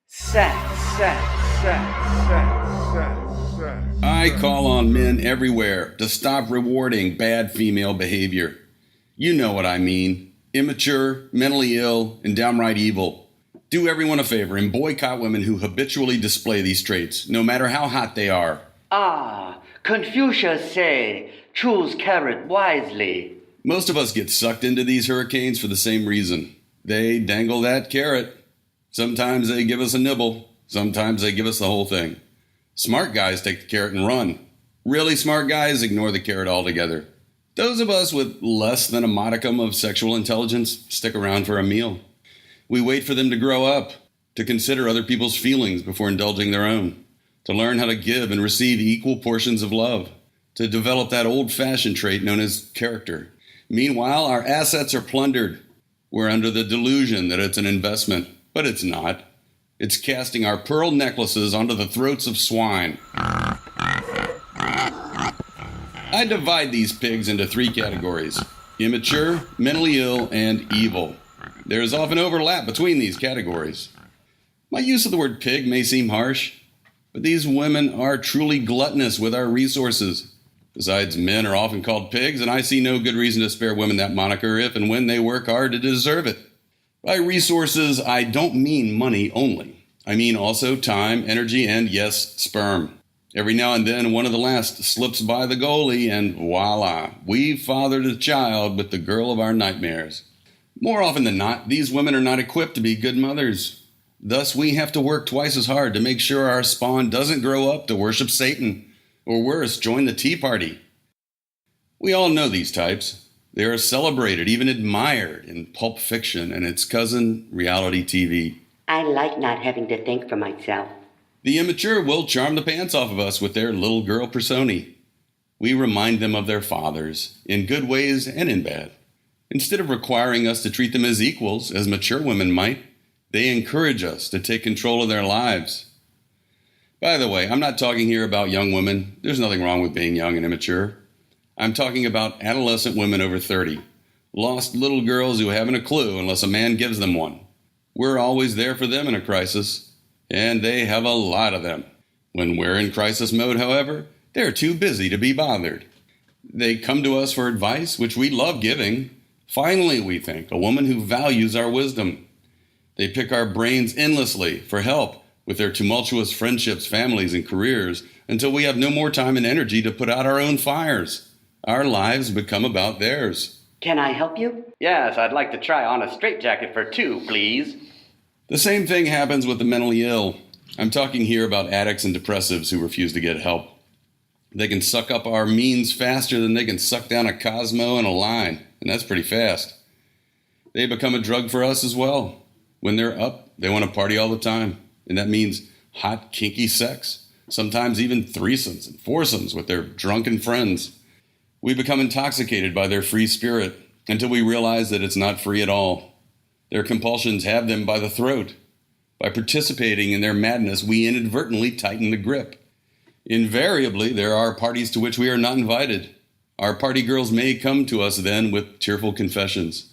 I call on men everywhere to stop rewarding bad female behavior. You know what I mean. Immature, mentally ill, and downright evil. Do everyone a favor and boycott women who habitually display these traits, no matter how hot they are. Confucius say, choose carrot wisely. Most of us get sucked into these hurricanes for the same reason. They dangle that carrot. Sometimes they give us a nibble. Sometimes they give us the whole thing. Smart guys take the carrot and run. Really smart guys ignore the carrot altogether. Those of us with less than a modicum of sexual intelligence stick around for a meal. We wait for them to grow up, to consider other people's feelings before indulging their own, to learn how to give and receive equal portions of love, to develop that old-fashioned trait known as character. Meanwhile, our assets are plundered. We're under the delusion that it's an investment, but it's not. It's casting our pearl necklaces onto the throats of swine. I divide these pigs into 3 categories: immature, mentally ill, and evil. There is often overlap between these categories. My use of the word pig may seem harsh, but these women are truly gluttonous with our resources. Besides, men are often called pigs, and I see no good reason to spare women that moniker if and when they work hard to deserve it. By resources, I don't mean money only. I mean also time, energy, and yes, sperm. Every now and then, one of the last slips by the goalie, and voila, we've fathered a child with the girl of our nightmares. More often than not, these women are not equipped to be good mothers. Thus, we have to work twice as hard to make sure our spawn doesn't grow up to worship Satan, or worse, join the Tea Party. We all know these types. They are celebrated, even admired in Pulp Fiction and its cousin, reality TV. I like not having to think for myself. The immature will charm the pants off of us with their little girl personae. We remind them of their fathers, in good ways and in bad. Instead of requiring us to treat them as equals, as mature women might, they encourage us to take control of their lives. By the way, I'm not talking here about young women. There's nothing wrong with being young and immature. I'm talking about adolescent women over 30, lost little girls who haven't a clue unless a man gives them one. We're always there for them in a crisis, and they have a lot of them. When we're in crisis mode, however, they're too busy to be bothered. They come to us for advice, which we love giving. Finally, we think, a woman who values our wisdom. They pick our brains endlessly for help with their tumultuous friendships, families, and careers until we have no more time and energy to put out our own fires. Our lives become about theirs. Can I help you? Yes, I'd like to try on a straitjacket for 2, please. The same thing happens with the mentally ill. I'm talking here about addicts and depressives who refuse to get help. They can suck up our means faster than they can suck down a Cosmo and a line, and that's pretty fast. They become a drug for us as well. When they're up, they want to party all the time. And that means hot, kinky sex, sometimes even threesomes and foursomes with their drunken friends. We become intoxicated by their free spirit until we realize that it's not free at all. Their compulsions have them by the throat. By participating in their madness, we inadvertently tighten the grip. Invariably, there are parties to which we are not invited. Our party girls may come to us then with tearful confessions,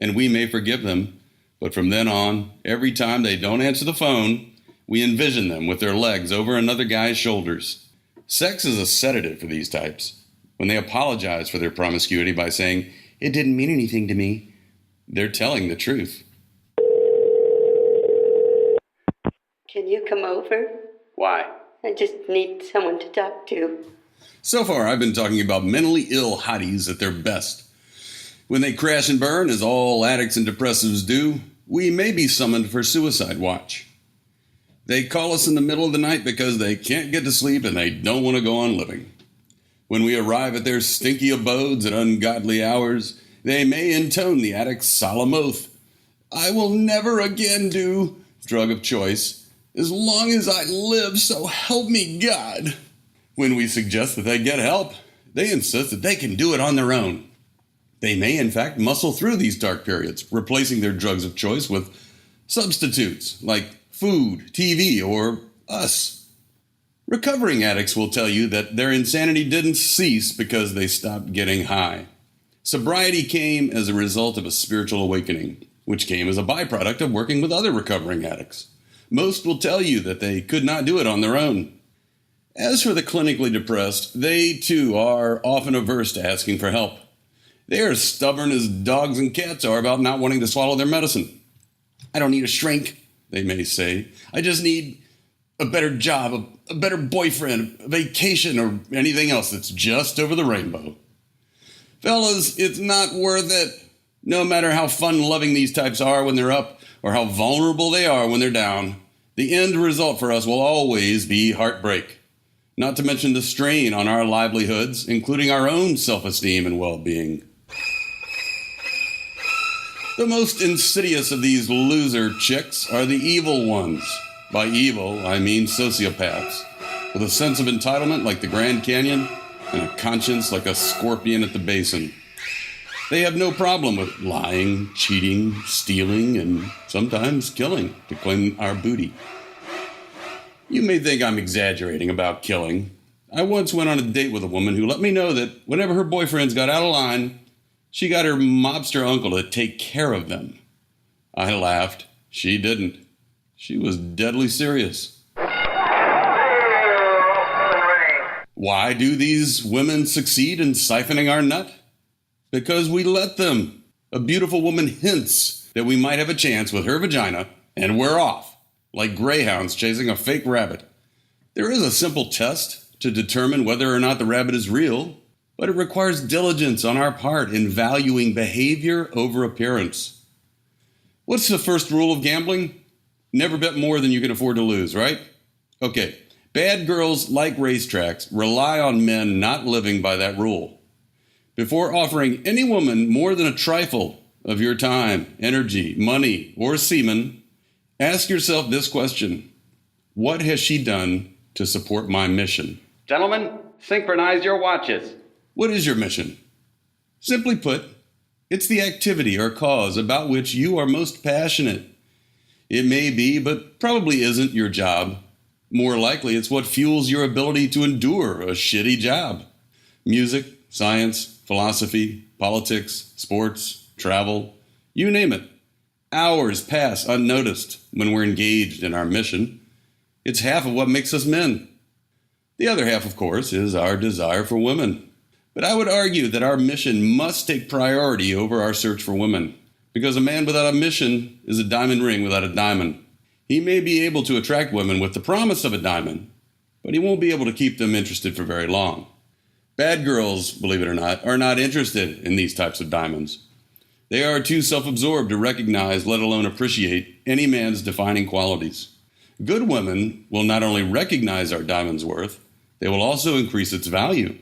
and we may forgive them. But from then on, every time they don't answer the phone, we envision them with their legs over another guy's shoulders. Sex is a sedative for these types. When they apologize for their promiscuity by saying, "It didn't mean anything to me," they're telling the truth. Can you come over? Why? I just need someone to talk to. So far, I've been talking about mentally ill hotties at their best. When they crash and burn, as all addicts and depressives do, we may be summoned for suicide watch. They call us in the middle of the night because they can't get to sleep and they don't want to go on living. When we arrive at their stinky abodes at ungodly hours, they may intone the addict's solemn oath. "I will never again do," drug of choice, "as long as I live, so help me God." When we suggest that they get help, they insist that they can do it on their own. They may, in fact, muscle through these dark periods, replacing their drugs of choice with substitutes like food, TV, or us. Recovering addicts will tell you that their insanity didn't cease because they stopped getting high. Sobriety came as a result of a spiritual awakening, which came as a byproduct of working with other recovering addicts. Most will tell you that they could not do it on their own. As for the clinically depressed, they too are often averse to asking for help. They are as stubborn as dogs and cats are about not wanting to swallow their medicine. I don't need a shrink, they may say. I just need a better job, a better boyfriend, a vacation, or anything else that's just over the rainbow. Fellas, it's not worth it. No matter how fun-loving these types are when they're up or how vulnerable they are when they're down, the end result for us will always be heartbreak. Not to mention the strain on our livelihoods, including our own self-esteem and well-being. The most insidious of these loser chicks are the evil ones. By evil, I mean sociopaths, with a sense of entitlement like the Grand Canyon and a conscience like a scorpion at the basin. They have no problem with lying, cheating, stealing, and sometimes killing to claim our booty. You may think I'm exaggerating about killing. I once went on a date with a woman who let me know that whenever her boyfriends got out of line, she got her mobster uncle to take care of them. I laughed. She didn't. She was deadly serious. Why do these women succeed in siphoning our nut? Because we let them. A beautiful woman hints that we might have a chance with her vagina, and we're off, like greyhounds chasing a fake rabbit. There is a simple test to determine whether or not the rabbit is real, but it requires diligence on our part in valuing behavior over appearance. What's the first rule of gambling? Never bet more than you can afford to lose, right? Okay, bad girls like racetracks rely on men not living by that rule. Before offering any woman more than a trifle of your time, energy, money, or semen, ask yourself this question: what has she done to support my mission? Gentlemen, synchronize your watches. What is your mission? Simply put, it's the activity or cause about which you are most passionate. It may be, but probably isn't, your job. More likely, it's what fuels your ability to endure a shitty job. Music, science, philosophy, politics, sports, travel, you name it. Hours pass unnoticed when we're engaged in our mission. It's half of what makes us men. The other half, of course, is our desire for women. But I would argue that our mission must take priority over our search for women. Because a man without a mission is a diamond ring without a diamond. He may be able to attract women with the promise of a diamond, but he won't be able to keep them interested for very long. Bad girls, believe it or not, are not interested in these types of diamonds. They are too self-absorbed to recognize, let alone appreciate, any man's defining qualities. Good women will not only recognize our diamond's worth, they will also increase its value.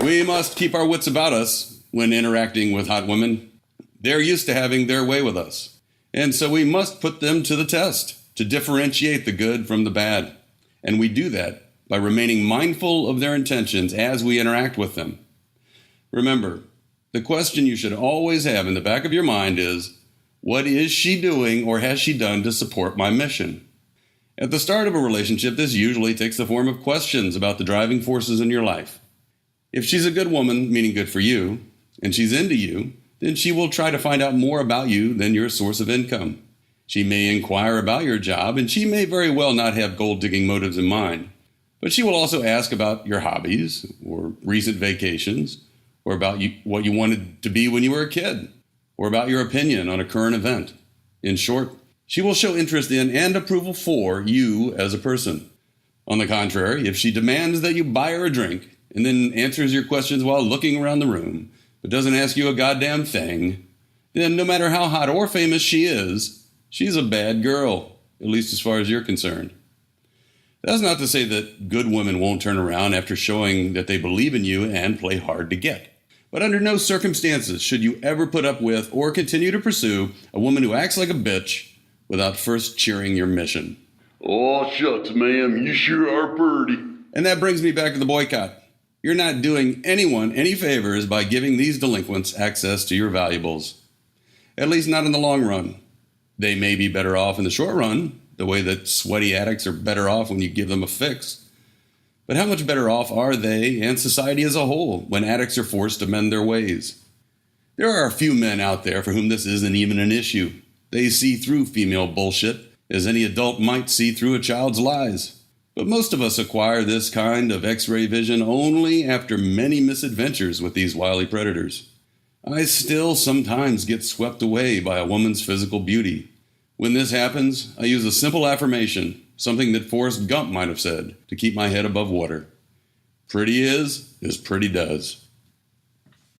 We must keep our wits about us when interacting with hot women. They're used to having their way with us. And so we must put them to the test to differentiate the good from the bad. And we do that by remaining mindful of their intentions as we interact with them. Remember, the question you should always have in the back of your mind is, what is she doing or has she done to support my mission? At the start of a relationship, this usually takes the form of questions about the driving forces in your life. If she's a good woman, meaning good for you, and she's into you, then she will try to find out more about you than your source of income. She may inquire about your job, and she may very well not have gold-digging motives in mind. But she will also ask about your hobbies, or recent vacations, or about what you wanted to be when you were a kid, or about your opinion on a current event. In short, she will show interest in and approval for you as a person. On the contrary, if she demands that you buy her a drink, and then answers your questions while looking around the room, but doesn't ask you a goddamn thing, then no matter how hot or famous she is, she's a bad girl, at least as far as you're concerned. That's not to say that good women won't turn around after showing that they believe in you and play hard to get. But under no circumstances should you ever put up with or continue to pursue a woman who acts like a bitch without first cheering your mission. Oh, shucks, ma'am, you sure are pretty. And that brings me back to the boycott. You're not doing anyone any favors by giving these delinquents access to your valuables. At least not in the long run. They may be better off in the short run, the way that sweaty addicts are better off when you give them a fix. But how much better off are they and society as a whole when addicts are forced to mend their ways? There are a few men out there for whom this isn't even an issue. They see through female bullshit as any adult might see through a child's lies. But most of us acquire this kind of X-ray vision only after many misadventures with these wily predators. I still sometimes get swept away by a woman's physical beauty. When this happens, I use a simple affirmation, something that Forrest Gump might have said, to keep my head above water. Pretty is as pretty does.